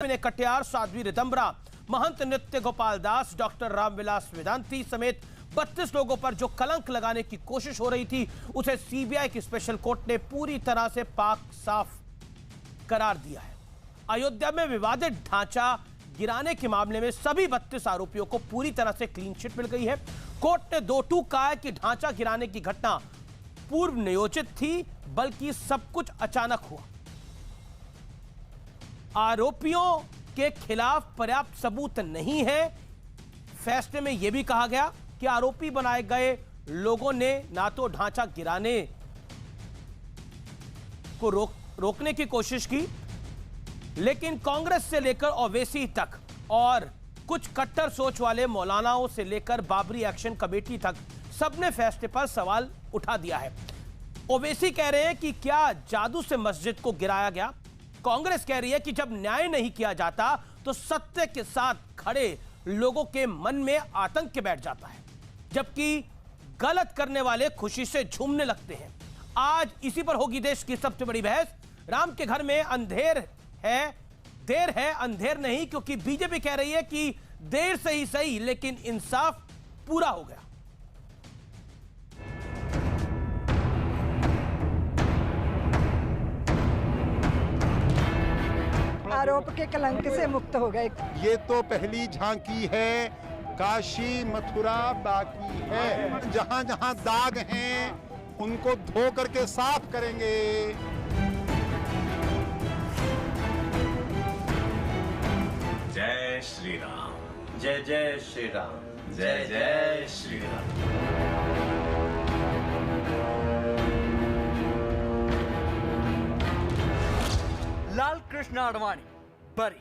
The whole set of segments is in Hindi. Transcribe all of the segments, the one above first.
विनय कटियार, साध्वी रितंबरा, महंत नृत्य गोपाल दास, डॉक्टर रामविलास वेदांती समेत 32 लोगों पर जो कलंक लगाने की कोशिश हो रही थी, उसे सीबीआई की स्पेशल कोर्ट ने पूरी तरह से पाक साफ करार दिया है। अयोध्या में विवादित ढांचा गिराने के मामले में सभी 32 आरोपियों को पूरी तरह से क्लीन चिट मिल गई है। कोर्ट ने दो टूक कहा है कि ढांचा गिराने की घटना पूर्व नियोजित थी, बल्कि सब कुछ अचानक हुआ। आरोपियों के खिलाफ पर्याप्त सबूत नहीं है। फैसले में यह भी कहा गया कि आरोपी बनाए गए लोगों ने ना तो ढांचा गिराने को रोकने की कोशिश की, लेकिन कांग्रेस से लेकर ओवैसी तक और कुछ कट्टर सोच वाले मौलानाओं से लेकर बाबरी एक्शन कमेटी तक सबने फैसले पर सवाल उठा दिया है। ओवैसी कह रहे हैं कि क्या जादू से मस्जिद को गिराया गया। कांग्रेस कह रही है कि जब न्याय नहीं किया जाता तो सत्य के साथ खड़े लोगों के मन में आतंक के बैठ जाता है, जबकि गलत करने वाले खुशी से झूमने लगते हैं। आज इसी पर होगी देश की सबसे बड़ी बहस। राम के घर में अंधेर है, देर है अंधेर नहीं, क्योंकि बीजेपी कह रही है कि देर से ही सही लेकिन इंसाफ पूरा हो गया। आरोप के कलंक से मुक्त हो गए। ये तो पहली झांकी है, काशी मथुरा बाकी है। जहां जहां दाग हैं उनको धो करके साफ करेंगे। जय श्री राम, जय जय श्री राम, जय जय श्री राम। लाल कृष्ण आडवाणी बरी,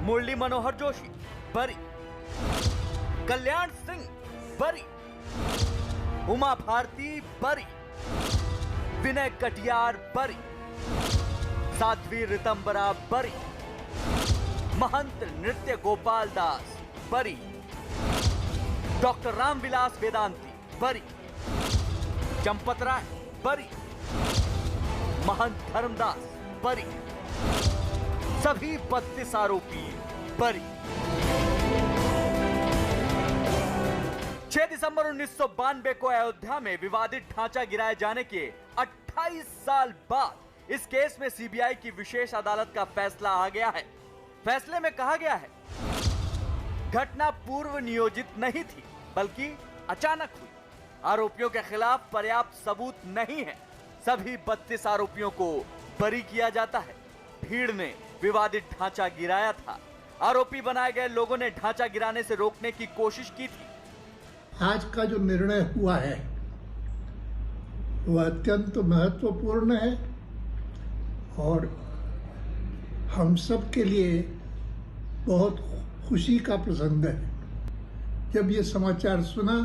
मुरली मनोहर जोशी बरी, कल्याण सिंह बरी, उमा भारती बरी, विनय कटियार बरी, साध्वी रितंबरा बरी, महंत नृत्य गोपाल दास बरी, डॉक्टर रामविलास वेदांती बरी, चंपत राय बरी, महंत धर्मदास बरी, सभी 32 आरोपी बरी। 6 दिसंबर 1992 को अयोध्या में विवादित ढांचा गिराए जाने के 28 साल बाद इस केस में सीबीआई की विशेष अदालत का फैसला आ गया है। फैसले में कहा गया है, घटना पूर्व नियोजित नहीं थी, बल्कि अचानक हुई। आरोपियों के खिलाफ पर्याप्त सबूत नहीं है। सभी 32 आरोपियों को बरी किया जाता है। भीड़ ने विवादित ढांचा गिराया था। आरोपी बनाए गए लोगों ने ढांचा गिराने से रोकने की कोशिश की थी। आज का जो निर्णय हुआ है वह अत्यंत महत्वपूर्ण है और हम सब के लिए बहुत खुशी का प्रसंग है। जब ये समाचार सुना,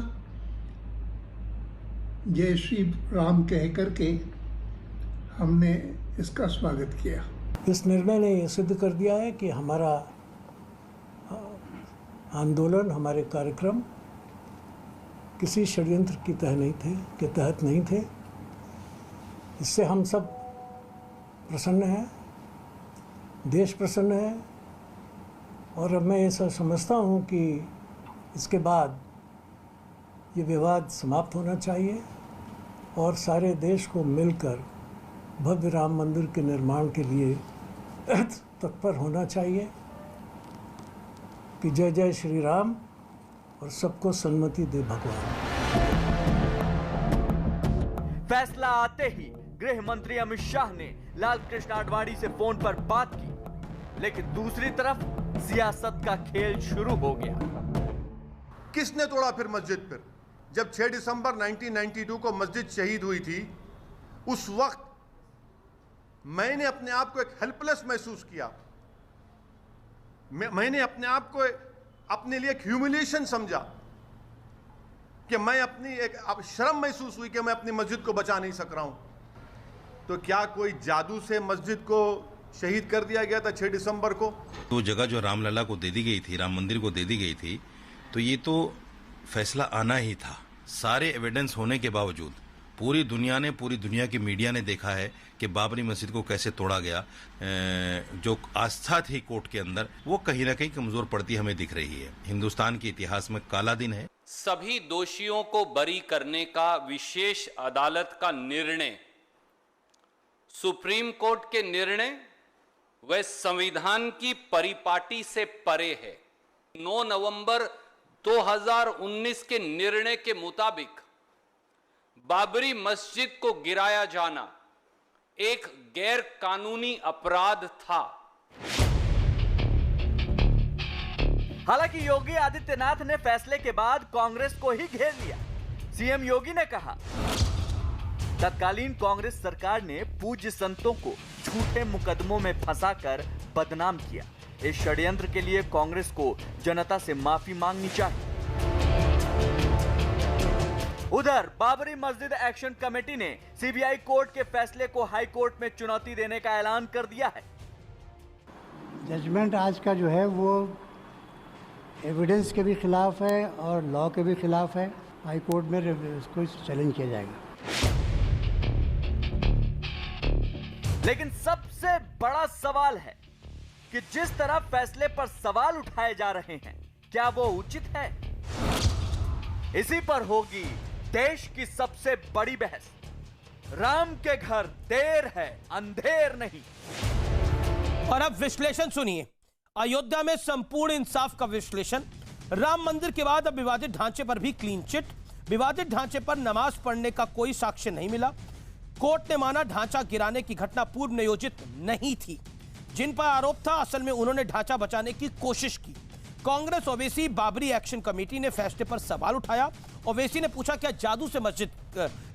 जय श्री राम कह करके हमने इसका स्वागत किया। इस निर्णय ने यह सिद्ध कर दिया है कि हमारा आंदोलन, हमारे कार्यक्रम किसी षड्यंत्र के तहत नहीं थे। इससे हम सब प्रसन्न हैं, देश प्रसन्न है और अब मैं ऐसा समझता हूँ कि इसके बाद ये विवाद समाप्त होना चाहिए और सारे देश को मिलकर भव्य राम मंदिर के निर्माण के लिए तत्पर होना चाहिए कि जय जय श्री राम और सबको सन्मति दे भगवान। फैसला आते ही गृह मंत्री अमित शाह ने लाल कृष्ण आडवाणी से फोन पर बात की, लेकिन दूसरी तरफ सियासत का खेल शुरू हो गया। किसने तोड़ा फिर मस्जिद पर? जब 6 दिसंबर 1992 को मस्जिद शहीद हुई थी, उस वक्त मैंने अपने आप को एक हेल्पलेस महसूस किया। मैंने अपने आप को अपने लिए एक ह्यूमिलिएशन समझा कि मैं अपनी एक शर्म महसूस हुई कि मैं अपनी मस्जिद को बचा नहीं सक रहा हूं। तो क्या कोई जादू से मस्जिद को शहीद कर दिया गया था 6 दिसंबर को? तो जगह जो रामलला को दे दी गई थी, राम मंदिर को दे दी गई थी, तो ये तो फैसला आना ही था। सारे एविडेंस होने के बावजूद पूरी दुनिया ने, पूरी दुनिया की मीडिया ने देखा है कि बाबरी मस्जिद को कैसे तोड़ा गया। जो आस्था थी कोर्ट के अंदर, वो कहीं ना कहीं कमजोर पड़ती हमें दिख रही है। हिंदुस्तान के इतिहास में काला दिन है। सभी दोषियों को बरी करने का विशेष अदालत का निर्णय, सुप्रीम कोर्ट के निर्णय वह संविधान की परिपाटी से परे है। 9 नवंबर 2019 के निर्णय के मुताबिक बाबरी मस्जिद को गिराया जाना एक गैर कानूनी अपराध था। हालांकि योगी आदित्यनाथ ने फैसले के बाद कांग्रेस को ही घेर लिया। सीएम योगी ने कहा, तत्कालीन कांग्रेस सरकार ने पूज्य संतों को झूठे मुकदमों में फंसाकर बदनाम किया। इस षड्यंत्र के लिए कांग्रेस को जनता से माफी मांगनी चाहिए। उधर बाबरी मस्जिद एक्शन कमेटी ने सीबीआई कोर्ट के फैसले को हाई कोर्ट में चुनौती देने का ऐलान कर दिया है। जजमेंट आज का जो है वो एविडेंस के भी खिलाफ है और लॉ के भी खिलाफ है। हाई कोर्ट में इसको चैलेंज किया जाएगा। लेकिन सबसे बड़ा सवाल है कि जिस तरह फैसले पर सवाल उठाए जा रहे हैं, क्या वो उचित है? इसी पर होगी देश की सबसे बड़ी बहस। राम के घर देर है, अंधेर नहीं। और अब विश्लेषण सुनिए। अयोध्या में संपूर्ण इंसाफ का विश्लेषण। राम मंदिर के बाद अब विवादित ढांचे पर भी क्लीन चिट। विवादित ढांचे पर नमाज पढ़ने का कोई साक्ष्य नहीं मिला। कोर्ट ने माना ढांचा गिराने की घटना पूर्व नियोजित नहीं थी। जिन पर आरोप था, असल में उन्होंने ढांचा बचाने की कोशिश की। कांग्रेस ओवैसी बाबरी एक्शन कमेटी ने फैसले पर सवाल उठाया। ओवैसी ने पूछा, क्या जादू से मस्जिद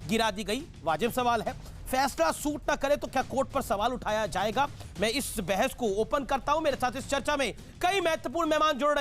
गिरा दी गई? वाजिब सवाल है। फैसला सूट ना करे तो क्या कोर्ट पर सवाल उठाया जाएगा? मैं इस बहस को ओपन करता हूं। मेरे साथ इस चर्चा में कई महत्वपूर्ण मेहमान जुड़ रहे हैं।